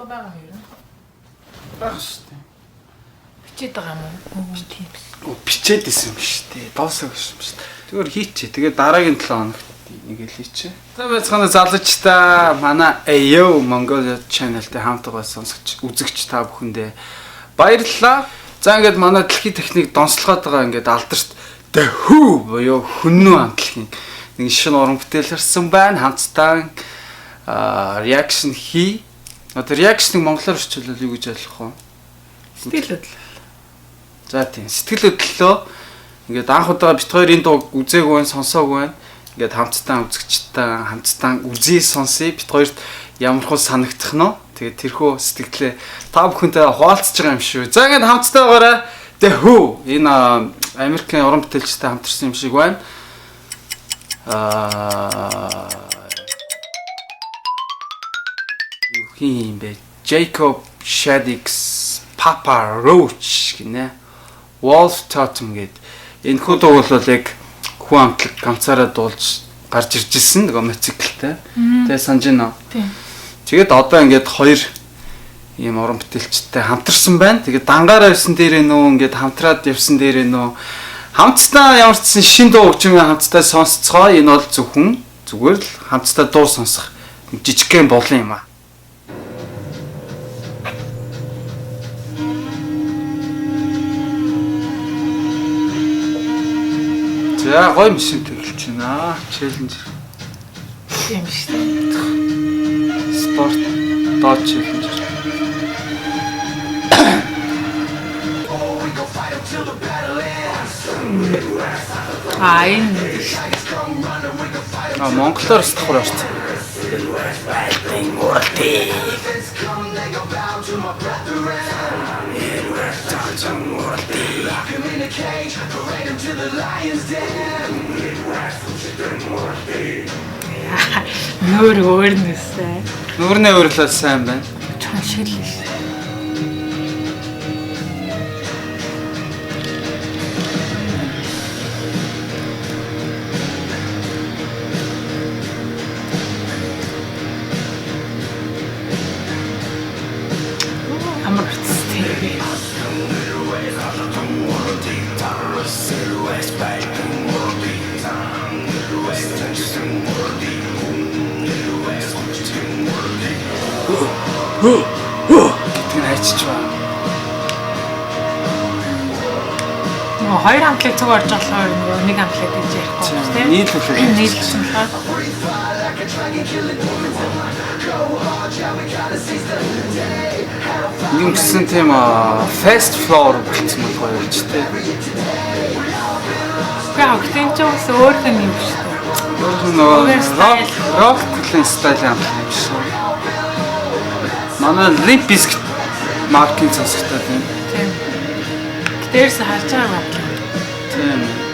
байгаа юм юу? Баг шүү дээ. Бичээд байгаа юм уу? Тиймс. Бичээд исэн юм шүү дээ. Доосоо гэсэн юм шүү дээ. Тэгвэр хийчихээ. Тэгээд дараагийн 7 хоногт нэг л хийчихээ. За байцгаана залууч та манай Ayo Mongolia channel-тэй хамт байгаа сонсогч үзэгч та бүхэндээ баярлалаа. За ингээд манай дэлхийн техник донслогоод байгаа ингээд алдарт хүү буюу хүннүү хамтлагийн нэг шинэ уран бүтээл гарсан байна. Хамтдаа реакшн хий. Одоо реакшныг монголоор орчуулвал юу гэж ойлгох вэ? Сэтгэл хөдлөл. За тийм. Сэтгэл хөдлөлөө ингээд анх удаа бит хоёрын дуу үзээгүй байна, сонсоогүй байна. Ингээд хамтдаа үзэгчтэй хамтдаа үзье сонсъё. Бит хоёрт ямар хөө санагдах нь. Тэгээд тэрхүү сэтгэлээ та бүхэнтэй хуваалцж байгаа юм шүү. За ингээд хамтдаа байгаарай. The Who энэ Америкийн уран бүтээлчтэй хамтарсан юм шиг байна. Юу юм бэ? Jacob Shaddix Papa Roach гинэ. Wolf Totem гээд энэ хүү дуу бол яг хүн амтлаг ганцаараа дуулж гарч ирж ирсэн нөгөө мотоциклтэй. Тэгээ санаж байна. Тийм. Тэгээд одоо ингээд хоёр ийм уран бүтээлчтэй хамтарсан байна. Тэгээд дангаараа явсан дээрээ нөө ингээд хамтраад явсан дээрээ нөө хамтдаа ямар ч шин дуу хөгжмийн хамтдаа сонсцгоо. Энэ бол зөвхөн зүгээр л хамтдаа дуу сонсох жижигхэн болон юм аа. За гоё машин тэгэлж байна. Челленж. Тийм шүү дээ. Спорт доо челленж. Энэ монголоор давхар орч. нөр өөрнөөсөө. Нүрнээ өөрлөө сайн байна. Чон шиг л. Гэтэн хайчиж ба. Нөгөө хоёр хамтлаг цуг орж болохоор нөгөө нэг хамтлаг гэж ярихгүй тийм. Нийлүүлсэн болохоор. Юм гэсэн тийм fast floor гэсэн үг байна ч тийм. Яг тийм ч бас өөр юм юм шүү дээ. Нөгөө rock стайл юм шиг. Манай Limp Bizkit маркийн сонсогтой тийм. Тийм. Дээрээс харж байгаа юм. Тийм.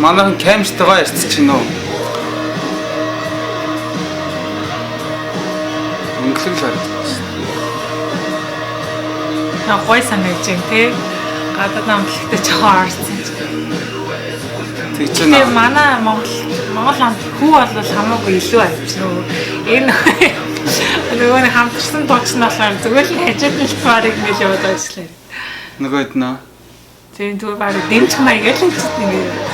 Манайхан камертайгаа ярьчих чинь үү? Өнгөлөг л харагдсан. Гой санагдаж байна тий. Гадаад амтлагтай жоохон орсон. Тэг чинь манай Монгол хамт хүү бол хамаагүй илүү авчихна. Энэ нөгөө хамтарсан дууч нь болохоор зүгээр л хажууд нь парыг нэл яваад ажиллаа. нөгөөд нөө. Тийм зүгээр баг дэмжих маяг л үстэй ингэ.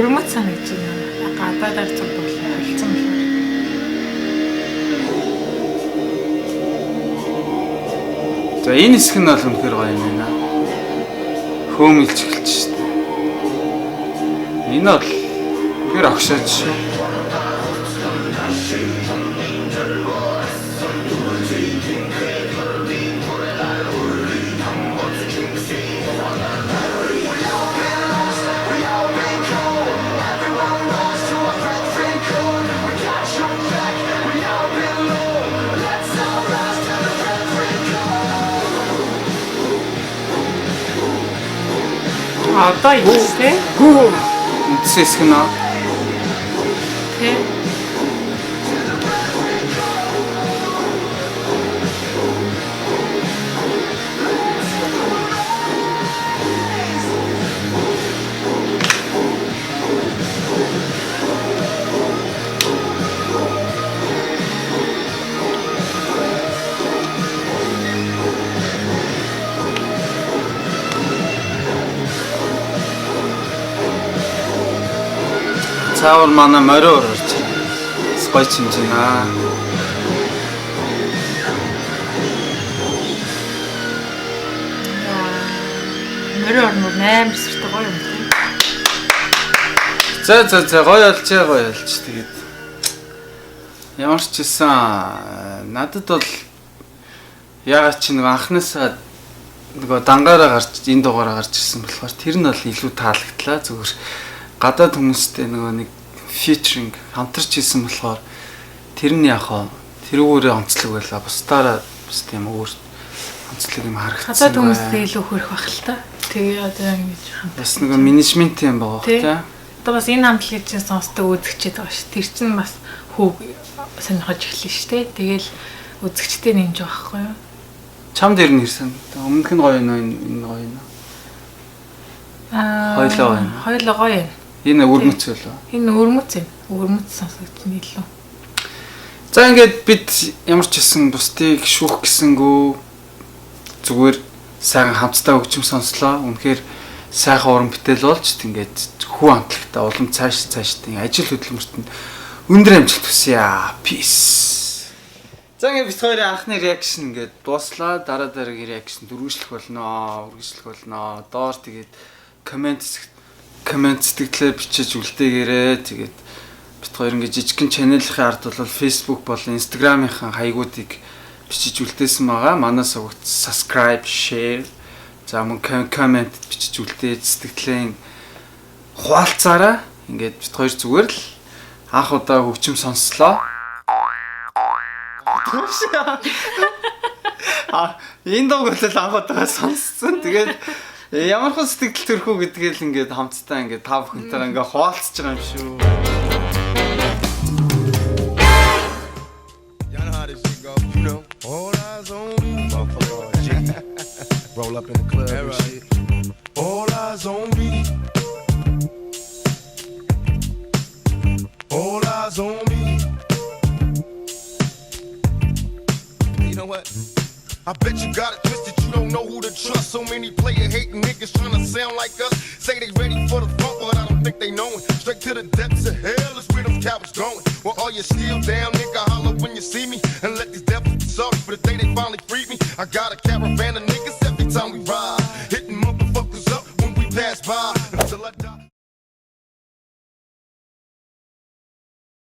Өөрмөц санагдаж байна. Гадаадаар цуг бол холцсон байна. За энэ хэсэг нь бол үнэхээр гоё юм байна. Хөөмөлж эхэлж шүү дээ. Энэ бол Тэр огшооч шүү. Одоо ихтэй. Үндэс хэсэг нөө. Тэ. Цаавар манай морио орж гоё чимжинаа. Мөрөө орнууд 8 сартай гоё юм тийм. За гоё олж тэгээд ямар ч гэсэн надад бол ягаад чи нэг анхнаасаа нөгөө дангаараа гарч энэ дугаараа гарч ирсэн болохоор тэр нь бол илүү таалагдлаа. Зүгээр гадаад хүмүүстэй нөгөө нэг featuring хамтарч хийсэн болохоор тэр нь яг тэрүүгээрээ онцлог байлаа. Бусдаараа бас тийм өөр онцлог юм харагдсан. Гадаад хүмүүстэй илүү хөрөх байх л та. Тэгээ одоо ингэж хамт. Бас нөгөө менежмент юм байгаа тийм. Одоо бас энэ хамтлагийг чинь сонсдог үзэгчтэй байгаа ш. Тэр чинь бас хүүг сонирхож эхэлнэ ш. Тэгэл үзэгчтэй нэмж байгаа байхгүй юу? Чамд ер нь ирсэн. Өмнөх нь гоё нөө энэ гоё нөө. Хоёлоо гоё. Энэ өрмөц байлаа. Энэ өрмөц юм. Өрмөц сонсогдсон илүү. За ингээд бид ямар ч гэсэн бусдыг шүүх гэсэнгүү зүгээр сайхан хамтдаа хөгжим сонслоо. Үнэхээр сайхан уран бүтээл болж ингээд хүү амтлагтаа улам цааш тийм ажил хөдөлмөрт нь өндөр амжилт хүсье. Peace. За ингээд бид хоёрын анхны реакшн ингээд дууслаа. Дараагийн реакшн үргэлжлэх болно. Доор тэгээд комент сэтгэлээ бичиж үлдээгээрээ тэгээд бид хоёр ингээд жижигхэн чаналын ард бол Facebook болон Instagram-ийн хаягуудыг бичиж үлдээсэн байгаа. Манаас өгч subscribe, share, за мөн comment бичиж үлдээж сэтгэлээ хуваалцаараа. Ингээд бид хоёр зүгээр л анх удаа хөгжим сонслоо. Энэ дууг л анх удаа сонссон. Тэгээд ямар хэн сэтгэл төрхөө гэдгийг л ингээд хамтдаа ингээд та бүхэнтэйгээ ингээд хуваалцж байгаа юм шүү. All eyes on me, roll up in the club and shit. All eyes on me. All eyes on me. You know what? I bet you got it twisted, you don't know who to trust. So many player hating niggas trying to sound like us. Say they ready for the funk, but I don't think they know it. Straight to the depths of hell is where them cowards going. Well, all you still down, nigga, holler when you see me. And let these devils be sorry for the day they finally freed me. I got a caravan of niggas every time we ride.